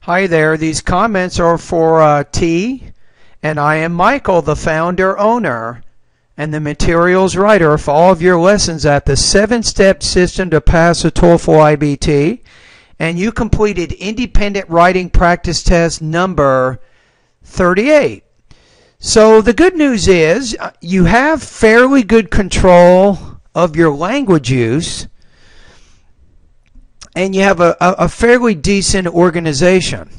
Hi there, these comments are for T, and I am Michael, the founder, owner, and the materials writer for all of your lessons at the 7-step system to pass a TOEFL iBT, and you completed independent writing practice test number 38. So the good news is you have fairly good control of your language use, and you have a fairly decent organization.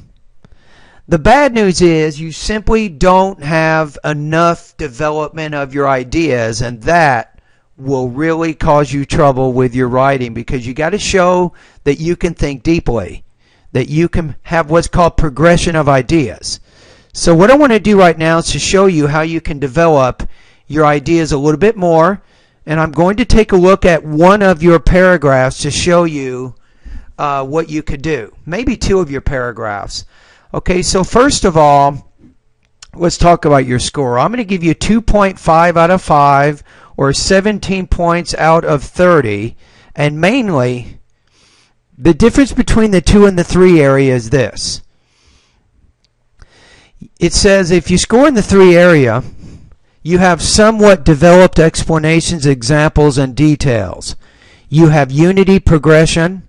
The bad news is you simply don't have enough development of your ideas, and that will really cause you trouble with your writing, because you got to show that you can think deeply, that you can have what's called progression of ideas. So what I want to do right now is to show you how you can develop your ideas a little bit more, and I'm going to take a look at one of your paragraphs to show you what you could do. Maybe two of your paragraphs. Okay, so first of all, let's talk about your score. I'm going to give you 2.5 out of 5 or 17 points out of 30. And mainly, the difference between the 2 and the 3 area is this. It says if you score in the 3 area, you have somewhat developed explanations, examples, and details. You have unity, progression,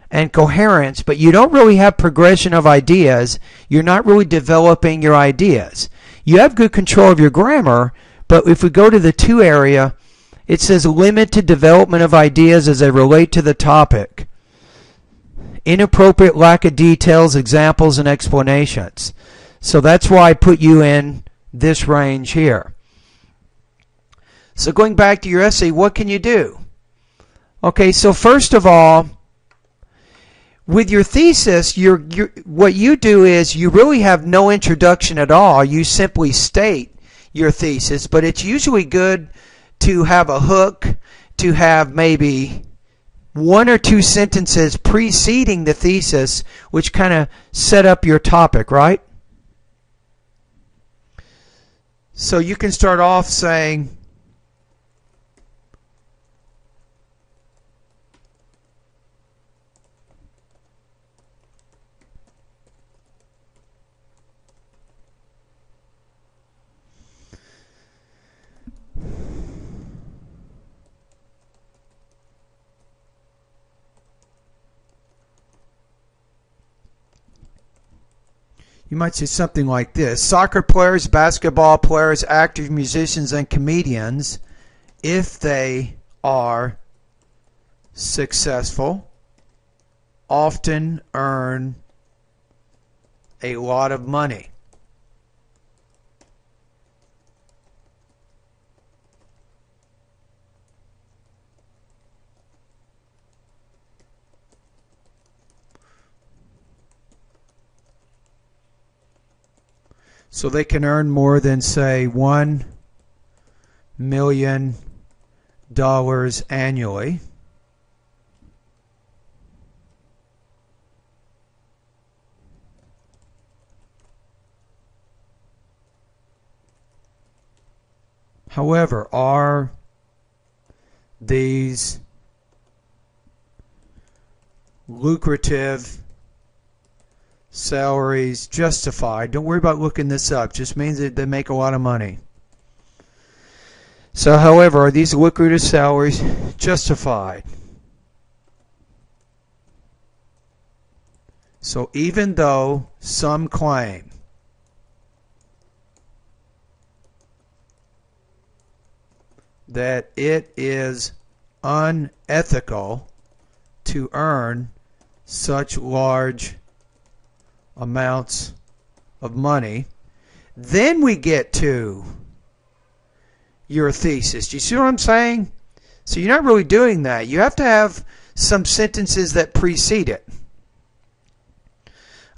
and coherence, but you don't really have progression of ideas. You're not really developing your ideas. You have good control of your grammar, but if we go to the 2 area, it says limited development of ideas as they relate to the topic. Inappropriate lack of details, examples, and explanations. So that's why I put you in this range here. So going back to your essay, what can you do? Okay, so first of all, with your thesis, what you do is you really have no introduction at all. You simply state your thesis, but it's usually good to have a hook, to have maybe 1 or 2 sentences preceding the thesis, which kind of set up your topic, right? So you can start off saying, you might say something like this: soccer players, basketball players, actors, musicians, and comedians, if they are successful, often earn a lot of money. So they can earn more than, say, $1 million annually. However, are these lucrative salaries justified? Don't worry about looking this up. Just means that they make a lot of money. So, however, are these lucrative salaries justified? So even though some claim that it is unethical to earn such large amounts of money, then we get to your thesis. Do you see what I'm saying? So you're not really doing that. You have to have some sentences that precede it.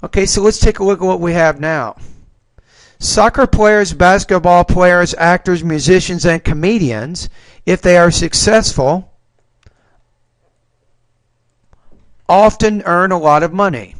Okay, so let's take a look at what we have now. Soccer players, basketball players, actors, musicians, and comedians, if they are successful, often earn a lot of money.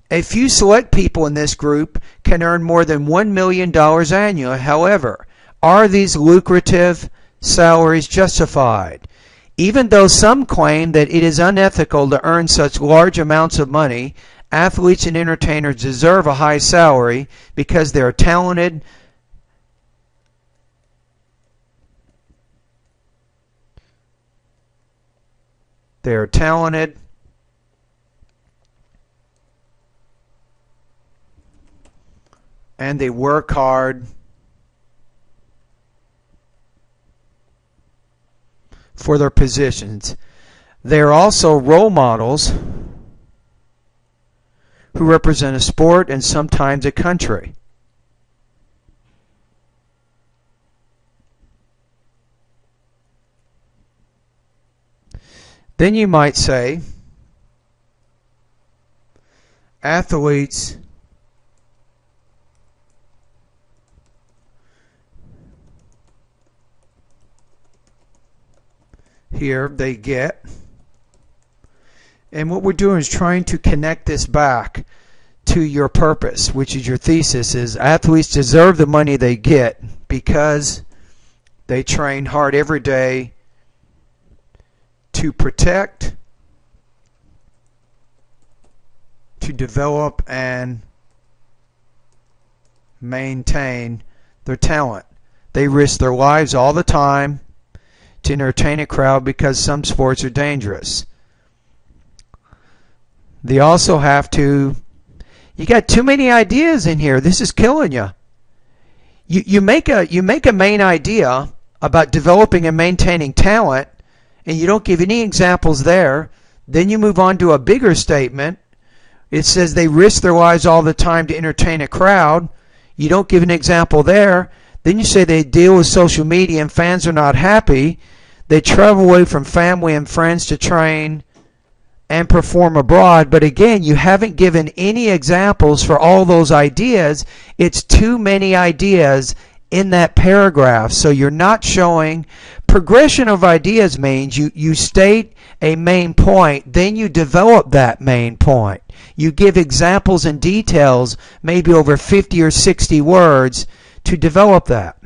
A few select people in this group can earn more than $1 million annually. However, are these lucrative salaries justified? Even though some claim that it is unethical to earn such large amounts of money, Athletes and entertainers deserve a high salary because they are talented, and they work hard for their positions. They are also role models who represent a sport and sometimes a country. Then you might say, athletes here they get, and what we're doing is trying to connect this back to your purpose, which is your thesis, is athletes deserve the money they get because they train hard every day to protect, to develop, and maintain their talent. They risk their lives all the time to entertain a crowd because some sports are dangerous. They also have to, you got too many ideas in here. This is killing you. You make a main idea about developing and maintaining talent, and you don't give any examples there. Then you move on to a bigger statement. It says they risk their lives all the time to entertain a crowd. You don't give an example there. Then you say they deal with social media and fans are not happy. They travel away from family and friends to train and perform abroad. But again, you haven't given any examples for all those ideas. It's too many ideas in that paragraph. So you're not showing progression of ideas. Means you state a main point, then you develop that main point. You give examples and details, maybe over 50 or 60 words to develop that.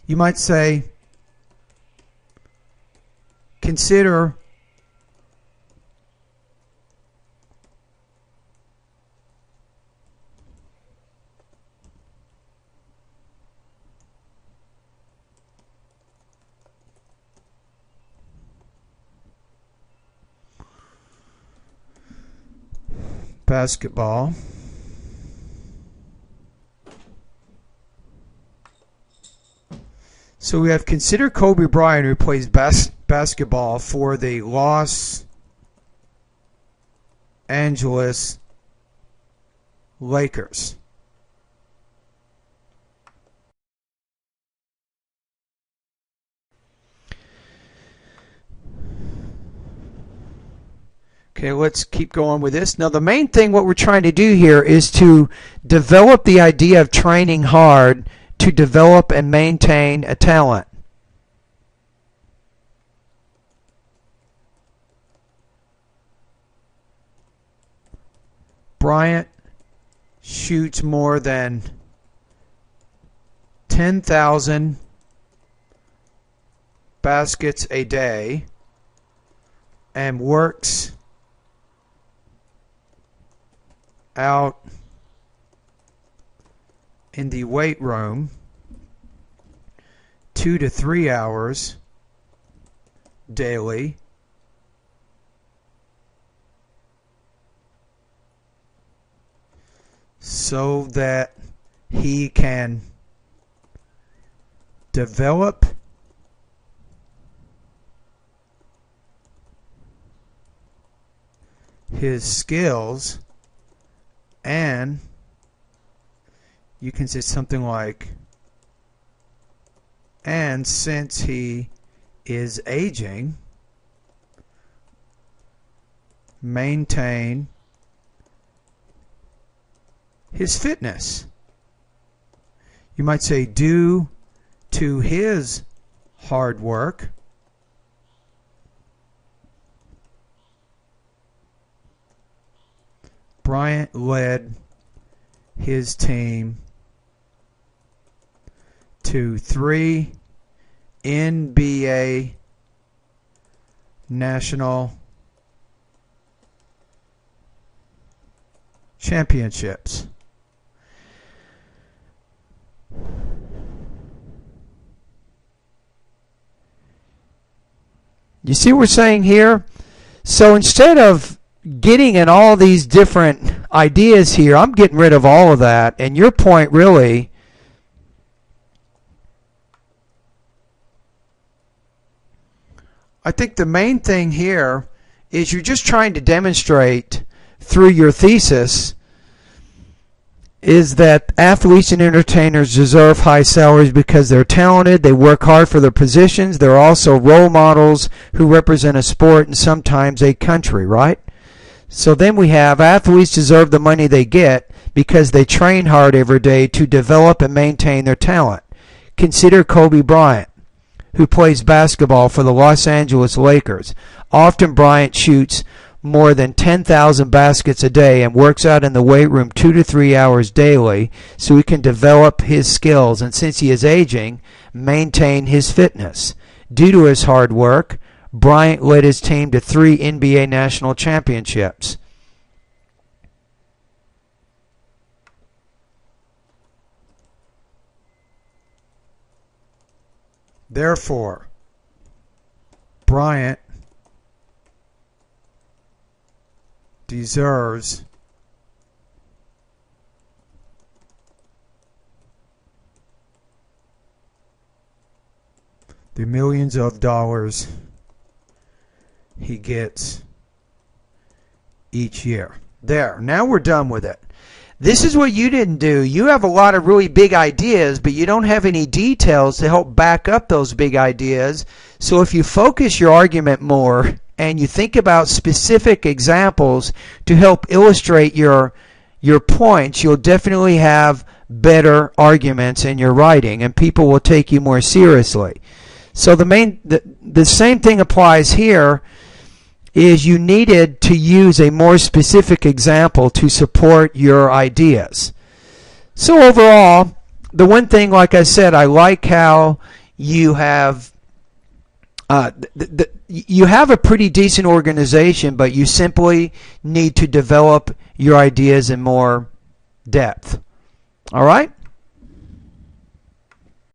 You might say, consider basketball. So we have consider Kobe Bryant, who plays basketball for the Los Angeles Lakers. Okay, let's keep going with this. Now, the main thing, what we're trying to do here is to develop the idea of training hard to develop and maintain a talent. Bryant shoots more than 10,000 baskets a day and works out in the weight room 2 to 3 hours daily so that he can develop his skills. And you can say something like, and since he is aging, maintain his fitness. You might say, due to his hard work, Bryant led his team to 3 NBA national championships. You see what we're saying here? So instead of getting in all these different ideas here, I'm getting rid of all of that. And your point really I think the main thing here is you're just trying to demonstrate through your thesis is that athletes and entertainers deserve high salaries because they're talented, they work hard for their positions, they're also role models who represent a sport and sometimes a country, right? So then we have athletes deserve the money they get because they train hard every day to develop and maintain their talent. Consider Kobe Bryant, who plays basketball for the Los Angeles Lakers. Often Bryant shoots more than 10,000 baskets a day and works out in the weight room 2 to 3 hours daily so he can develop his skills and, since he is aging, maintain his fitness. Due to his hard work, Bryant led his team to 3 NBA national championships. Therefore, Bryant deserves the millions of dollars he gets each year. There, now we're done with it. This is what you didn't do. You have a lot of really big ideas, but you don't have any details to help back up those big ideas. So if you focus your argument more and you think about specific examples to help illustrate your points, you'll definitely have better arguments in your writing, and people will take you more seriously. So the same thing applies here. Is you needed to use a more specific example to support your ideas. So overall, the one thing, like I said, I like how you have you have a pretty decent organization, but you simply need to develop your ideas in more depth. All right?